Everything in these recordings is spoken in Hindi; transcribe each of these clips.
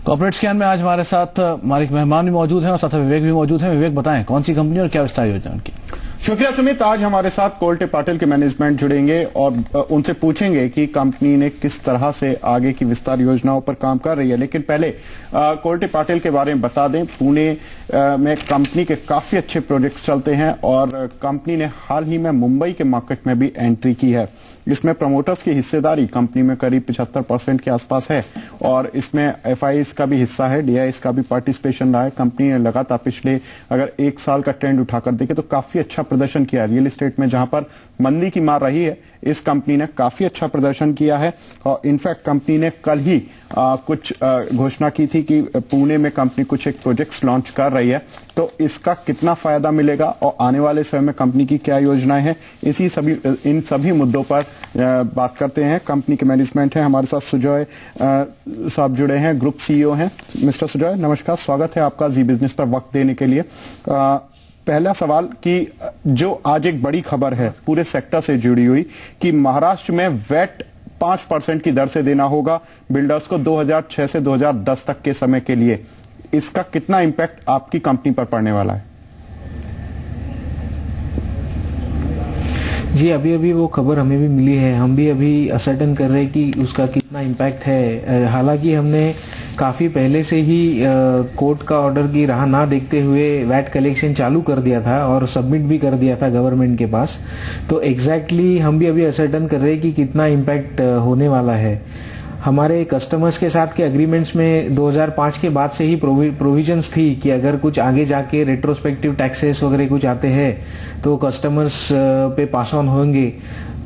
कॉर्पोरेट स्कैन में आज हमारे साथ हमारे मेहमान भी मौजूद हैं और साथ विवेक भी मौजूद हैं। विवेक, बताएं कौन सी कंपनी और क्या विस्तार योजना उनकी? शुक्रिया सुमित। आज हमारे साथ कोल्टे पाटिल के मैनेजमेंट जुड़ेंगे और उनसे पूछेंगे कि कंपनी ने किस तरह से आगे की विस्तार योजनाओं पर काम कर रही है। लेकिन पहले कोल्टे पाटिल के बारे में बता दें। पुणे में कंपनी के काफी अच्छे प्रोजेक्ट्स चलते हैं और कंपनी ने हाल ही में मुंबई के मार्केट में भी एंट्री की है। इसमें प्रमोटर्स की हिस्सेदारी कंपनी में करीब 75% के आसपास है और इसमें एफआईआईज का भी हिस्सा है, डीआईआईज का भी पार्टिसिपेशन रहा है। कंपनी ने लगातार पिछले अगर एक साल का ट्रेंड उठाकर देखे तो काफी अच्छा प्रदर्शन किया है। रियल एस्टेट में जहां पर मंदी की मार रही है, इस कंपनी ने काफी अच्छा प्रदर्शन किया है और इनफैक्ट कंपनी ने कल ही कुछ घोषणा की थी कि पुणे में कंपनी कुछ एक प्रोजेक्ट्स लॉन्च कर रही है। तो इसका कितना फायदा मिलेगा और आने वाले समय में कंपनी की क्या योजनाएं हैं, इन सभी मुद्दों पर बात करते हैं। कंपनी के मैनेजमेंट है हमारे साथ। सुजय साहब जुड़े हैं, ग्रुप सीईओ हैं। मिस्टर सुजय, नमस्कार, स्वागत है आपका जी बिजनेस पर वक्त देने के लिए। पहला सवाल कि जो आज एक बड़ी खबर है पूरे सेक्टर से जुड़ी हुई कि महाराष्ट्र में वैट 5% की दर से देना होगा बिल्डर्स को 2006 से 2010 तक के समय के लिए। इसका कितना इंपैक्ट आपकी कंपनी पर पड़ने वाला है? जी, अभी वो खबर हमें भी मिली है। हम भी अभी असर्टन कर रहे हैं कि उसका कितना इम्पैक्ट है। हालांकि हमने काफ़ी पहले से ही कोर्ट का ऑर्डर की राह ना देखते हुए वैट कलेक्शन चालू कर दिया था और सबमिट भी कर दिया था गवर्नमेंट के पास। तो एग्जैक्टली हम भी अभी असर्टन कर रहे हैं कि कितना इम्पैक्ट होने वाला है। हमारे कस्टमर्स के साथ के एग्रीमेंट्स में 2005 के बाद से ही प्रोविजंस थी कि अगर कुछ आगे जाके रेट्रोस्पेक्टिव टैक्सेस वगैरह कुछ आते हैं तो कस्टमर्स पे पास ऑन होंगे।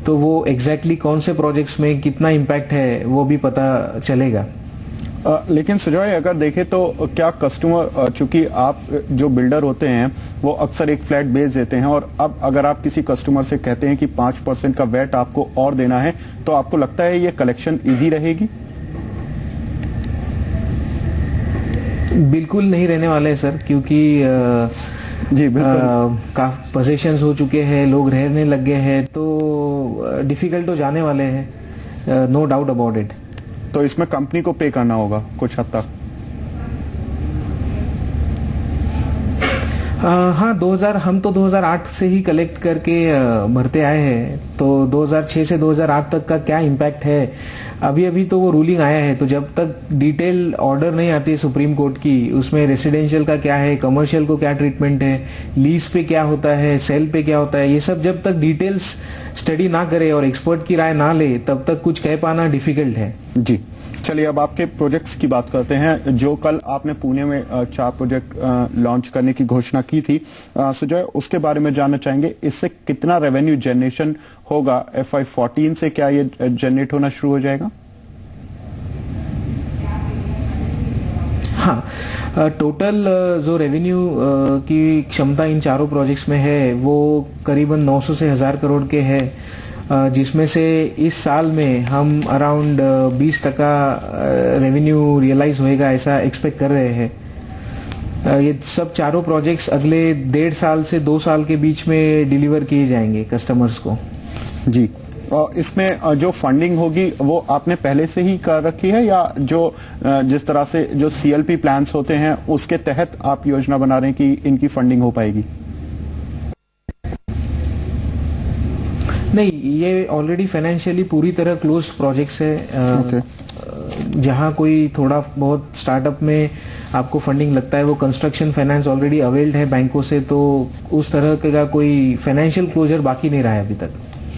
तो वो एग्जैक्टली कौन से प्रोजेक्ट्स में कितना इम्पैक्ट है वो भी पता चलेगा। लेकिन सुजय, अगर देखें तो क्या कस्टमर, चूंकि आप जो बिल्डर होते हैं वो अक्सर एक फ्लैट बेच देते हैं और अब अगर आप किसी कस्टमर से कहते हैं कि 5% का वैट आपको और देना है तो आपको लगता है ये कलेक्शन इजी रहेगी? बिल्कुल नहीं रहने वाले हैं सर, क्योंकि जी बिल्कुल पोजीशंस हो चुके हैं, लोग रहने लग गए हैं, तो डिफिकल्ट हो जाने वाले हैं, नो डाउट अबाउट इट। तो इसमें कंपनी को पे करना होगा कुछ हद तक। हाँ, हम तो 2008 से ही कलेक्ट करके भरते आए हैं। तो 2006 से 2008 तक का क्या इम्पैक्ट है, अभी तो वो रूलिंग आया है। तो जब तक डिटेल ऑर्डर नहीं आती है सुप्रीम कोर्ट की, उसमें रेसिडेंशियल का क्या है, कमर्शियल को क्या ट्रीटमेंट है, लीज पे क्या होता है, सेल पे क्या होता है, ये सब जब तक डिटेल्स स्टडी ना करे और एक्सपर्ट की राय ना ले तब तक कुछ कह पाना डिफिकल्ट है। जी, चलिए अब आपके प्रोजेक्ट्स की बात करते हैं। जो कल आपने पुणे में 4 प्रोजेक्ट लॉन्च करने की घोषणा की थी, सुजय, उसके बारे में जानना चाहेंगे। इससे कितना रेवेन्यू जनरेशन होगा? FY14 से क्या ये जनरेट होना शुरू हो जाएगा? हाँ, टोटल जो रेवेन्यू की क्षमता इन चारों प्रोजेक्ट्स में है वो करीबन 900 से 1000 करोड़ के है, जिसमें से इस साल में हम अराउंड 20% रेवेन्यू रियलाइज होएगा ऐसा एक्सपेक्ट कर रहे हैं। ये सब चारों प्रोजेक्ट्स अगले 1.5 साल से 2 साल के बीच में डिलीवर किए जाएंगे कस्टमर्स को। जी, और इसमें जो फंडिंग होगी वो आपने पहले से ही कर रखी है या जिस तरह से जो CLP प्लान्स होते हैं उसके तहत आप योजना बना रहे हैं कि इनकी फंडिंग हो पाएगी? नहीं, ये ऑलरेडी फाइनेंशियली पूरी तरह क्लोज्ड प्रोजेक्ट्स है। जहां कोई थोड़ा बहुत स्टार्टअप में आपको फंडिंग लगता है वो कंस्ट्रक्शन फाइनेंस ऑलरेडी अवेल्ड है बैंकों से, तो उस तरह का कोई फाइनेंशियल क्लोजर बाकी नहीं रहा है अभी तक।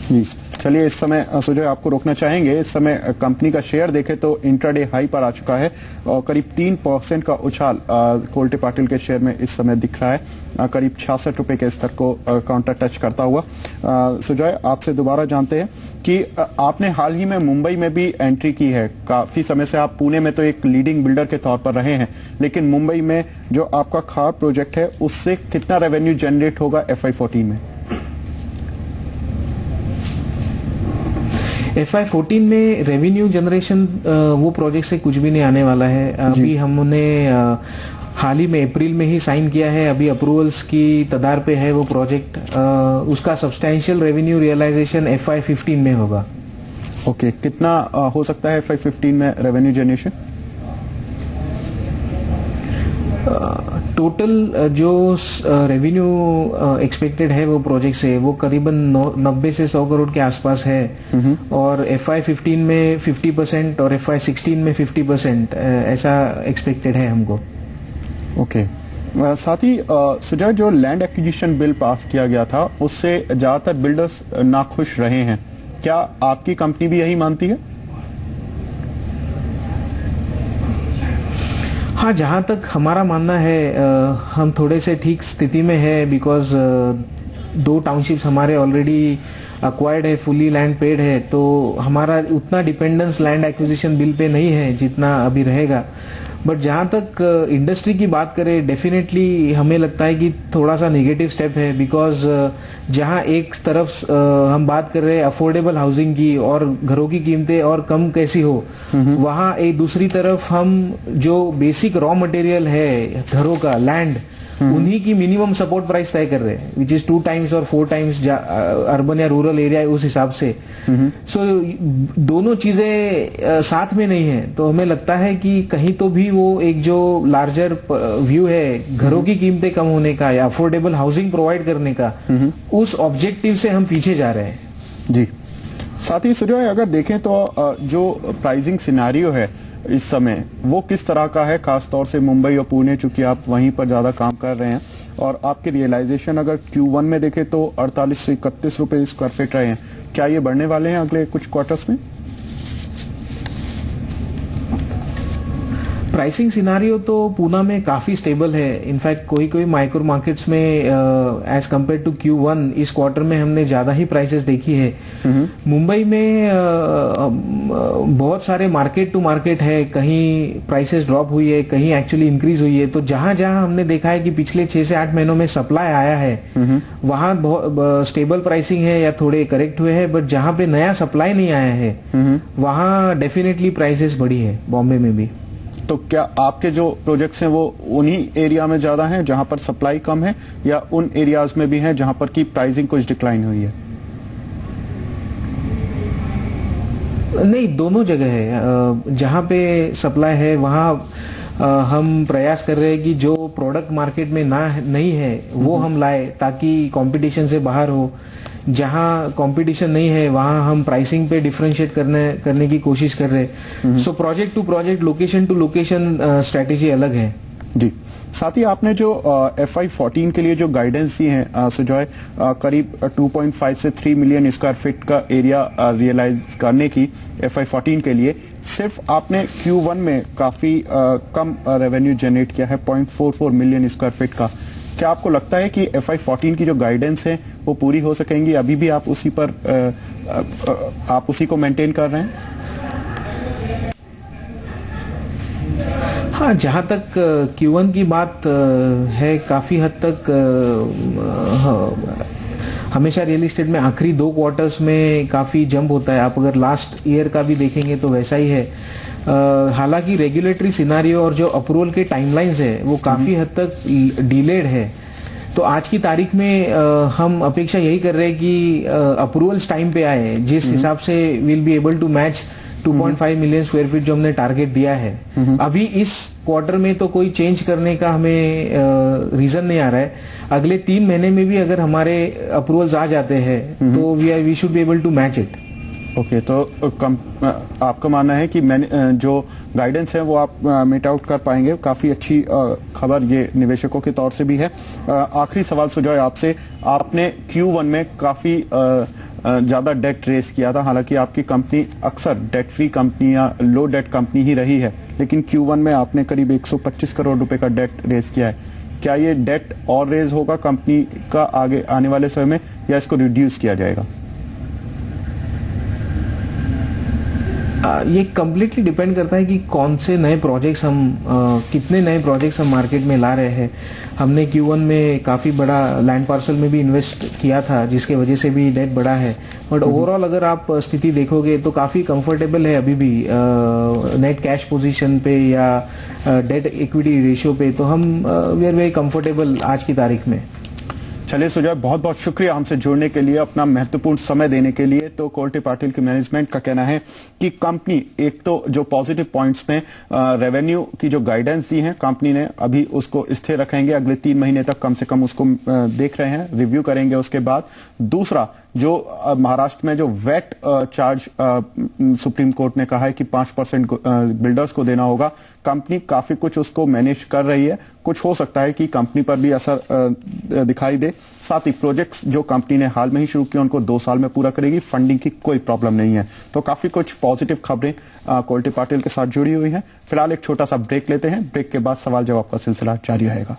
जी, चलिए इस समय सुजय आपको रोकना चाहेंगे। इस समय कंपनी का शेयर देखें तो इंट्राडे हाई पर आ चुका है और करीब 3% का उछाल कोल्टे पाटिल के शेयर में इस समय दिख रहा है, करीब 66 रुपए के स्तर को काउंटर टच करता हुआ। सुजय, आपसे दोबारा जानते हैं कि आपने हाल ही में मुंबई में भी एंट्री की है। काफी समय से आप पुणे में तो एक लीडिंग बिल्डर के तौर पर रहे हैं, लेकिन मुंबई में जो आपका खास प्रोजेक्ट है उससे कितना रेवेन्यू जनरेट होगा FY14 में? FY14 में रेवेन्यू जनरेशन वो प्रोजेक्ट से कुछ भी नहीं आने वाला है। अभी हमने हाल ही में अप्रैल में ही साइन किया है, अभी अप्रूवल्स की तदार पे है वो प्रोजेक्ट। उसका सब्सटैंशियल रेवेन्यू रियलाइजेशन FY15 में होगा। ओके, कितना हो सकता है FY15 में रेवेन्यू जनरेशन? टोटल जो रेवेन्यू एक्सपेक्टेड है वो प्रोजेक्ट से वो करीबन 90 से 100 करोड़ के आसपास है। और FY15 में 50% और FY16 में 50% ऐसा एक्सपेक्टेड है हमको। ओके। साथ ही सुजय, जो लैंड एक्विजिशन बिल पास किया गया था उससे ज्यादातर बिल्डर्स नाखुश रहे हैं, क्या आपकी कंपनी भी यही मानती है? हाँ, जहाँ तक हमारा मानना है हम थोड़े से ठीक स्थिति में है, बिकॉज 2 टाउनशिप्स हमारे ऑलरेडी अक्वायर्ड है, फुली लैंड पेड है, तो हमारा उतना dependence land acquisition bill pay नहीं है जितना अभी रहेगा। बट जहाँ तक इंडस्ट्री की बात करें, डेफिनेटली हमें लगता है कि थोड़ा सा नेगेटिव स्टेप है, बिकॉज जहाँ एक तरफ हम बात कर रहे हैं अफोर्डेबल हाउसिंग की और घरों की कीमतें और कम कैसी हो, वहाँ एक दूसरी तरफ हम जो बेसिक रॉ मटेरियल है घरों का, लैंड, उन्हीं की मिनिमम सपोर्ट प्राइस तय कर रहे हैं, विच इज 2 times और 4 times अर्बन या रूरल एरिया उस हिसाब से। सो दोनों चीजें साथ में नहीं है, तो हमें लगता है कि कहीं तो भी वो एक जो लार्जर व्यू है घरों की कीमतें कम होने का या अफोर्डेबल हाउसिंग प्रोवाइड करने का, उस ऑब्जेक्टिव से हम पीछे जा रहे हैं। जी। साथ ही सुजय, अगर देखें तो जो प्राइसिंग सिनेरियो है इस समय वो किस तरह का है, खासतौर से मुंबई और पुणे, चूंकि आप वहीं पर ज्यादा काम कर रहे हैं, और आपकी रियलाइजेशन अगर Q1 में देखें तो 48 से 31 रुपए स्क्वायर फीट रहे हैं, क्या ये बढ़ने वाले हैं अगले कुछ क्वार्टर्स में? प्राइसिंग सिनारियो तो पूना में काफी स्टेबल है। इनफैक्ट कोई माइक्रो मार्केट्स में एज कंपेयर टू Q1 इस क्वार्टर में हमने ज्यादा ही प्राइसेस देखी है। मुंबई में बहुत सारे मार्केट टू मार्केट है, कहीं प्राइसेस ड्रॉप हुई है, कहीं एक्चुअली इंक्रीज हुई है। तो जहां जहां हमने देखा है कि पिछले 6 से 8 महीनों में सप्लाई आया है, वहां बहुत स्टेबल प्राइसिंग है या थोड़े करेक्ट हुए हैं। बट जहां पे नया सप्लाई नहीं आया है, वहां डेफिनेटली प्राइसेस बढ़ी है, बॉम्बे में भी। तो क्या आपके जो प्रोजेक्ट्स हैं वो उन्हीं एरिया में ज्यादा हैं जहां पर सप्लाई कम है, या उन एरियाज में भी हैं जहां पर की प्राइसिंग कुछ डिक्लाइन हुई है? नहीं, दोनों जगह है। जहां पे सप्लाई है वहां हम प्रयास कर रहे हैं कि जो प्रोडक्ट मार्केट में नहीं है वो हम लाए, ताकि कंपटीशन से बाहर हो। जहां कंपटीशन नहीं है वहां हम प्राइसिंग पे डिफरेंशिएट करने की कोशिश कर रहे हैं। So project to project, location to location strategy अलग है। जी। साथ ही आपने जो FY14 के लिए जो गाइडेंस दी है सुजॉय, करीब 2.5 से 3 मिलियन स्क्वायर फीट का एरिया रियलाइज करने की FY14 के लिए, सिर्फ आपने Q1 में काफी कम रेवेन्यू जनरेट किया है, 0.44 मिलियन स्क्वायर फीट का। क्या आपको लगता है कि FY14 की जो गाइडेंस है वो पूरी हो सकेंगी? अभी भी आप उसी पर आप उसी को मेंटेन कर रहे हैं? हाँ, जहाँ तक Q1 की बात है, काफी हद तक हमेशा रियल एस्टेट में आखिरी 2 क्वार्टर्स में काफी जंप होता है। आप अगर लास्ट ईयर का भी देखेंगे तो वैसा ही है। हालांकि रेगुलेटरी सिनारियो और जो अप्रूवल के टाइमलाइंस है वो काफी हद तक डिलेड है। तो आज की तारीख में हम अपेक्षा यही कर रहे हैं कि अप्रूवल्स टाइम पे आए, जिस हिसाब से will be able to match 2.5 million square feet जो हमने टारगेट दिया है। अभी इस क्वार्टर में तो कोई चेंज करने का हमें रीजन नहीं आ रहा है। अगले 3 महीने में भी अगर हमारे अप्रूवल्स आ जाते हैं तो we should be able to match it. Okay, तो आपका मानना है कि जो गाइडेंस है वो आप मीट आउट कर पाएंगे। काफी अच्छी खबर ये निवेशकों के तौर से भी है। आखिरी सवाल सुजॉय आपसे, आपने Q1 में काफी ज्यादा डेट रेस किया था, हालांकि आपकी कंपनी अक्सर डेट फ्री कंपनी या लो डेट कंपनी ही रही है, लेकिन Q1 में आपने करीब 125 करोड़ रुपए का डेट रेस किया है। क्या ये डेट और रेज होगा कंपनी का आगे आने वाले समय में, या इसको रिड्यूस किया जाएगा? ये कम्प्लीटली डिपेंड करता है कि कौन से नए प्रोजेक्ट्स हम कितने नए प्रोजेक्ट्स हम मार्केट में ला रहे हैं। हमने Q1 में काफ़ी बड़ा लैंड पार्सल में भी इन्वेस्ट किया था, जिसके वजह से भी डेट बढ़ा है। बट ओवरऑल अगर आप स्थिति देखोगे तो काफ़ी कंफर्टेबल है अभी भी नेट कैश पोजीशन पे या डेट इक्विटी रेशियो पे। तो हम वी आर वेरी कंफर्टेबल आज की तारीख में। चलिए सुजय, बहुत बहुत शुक्रिया हमसे जुड़ने के लिए, अपना महत्वपूर्ण समय देने के लिए। तो कोल्टे पाटिल की मैनेजमेंट का कहना है कि कंपनी एक तो जो पॉजिटिव पॉइंट्स में रेवेन्यू की जो गाइडेंस दी है कंपनी ने, अभी उसको स्थिर रखेंगे, अगले 3 महीने तक कम से कम उसको देख रहे हैं, रिव्यू करेंगे उसके बाद। दूसरा, जो महाराष्ट्र में जो वेट चार्ज सुप्रीम कोर्ट ने कहा है कि 5% बिल्डर्स को देना होगा, कंपनी काफी कुछ उसको मैनेज कर रही है। कुछ हो सकता है कि कंपनी पर भी असर दिखाई दे। साथ ही प्रोजेक्ट्स जो कंपनी ने हाल में ही शुरू किए उनको 2 साल में पूरा करेगी, फंडिंग की कोई प्रॉब्लम नहीं है। तो काफी कुछ पॉजिटिव खबरें कोल्टे पाटिल के साथ जुड़ी हुई हैं। फिलहाल एक छोटा सा ब्रेक लेते हैं, ब्रेक के बाद सवाल जवाब का सिलसिला जारी रहेगा।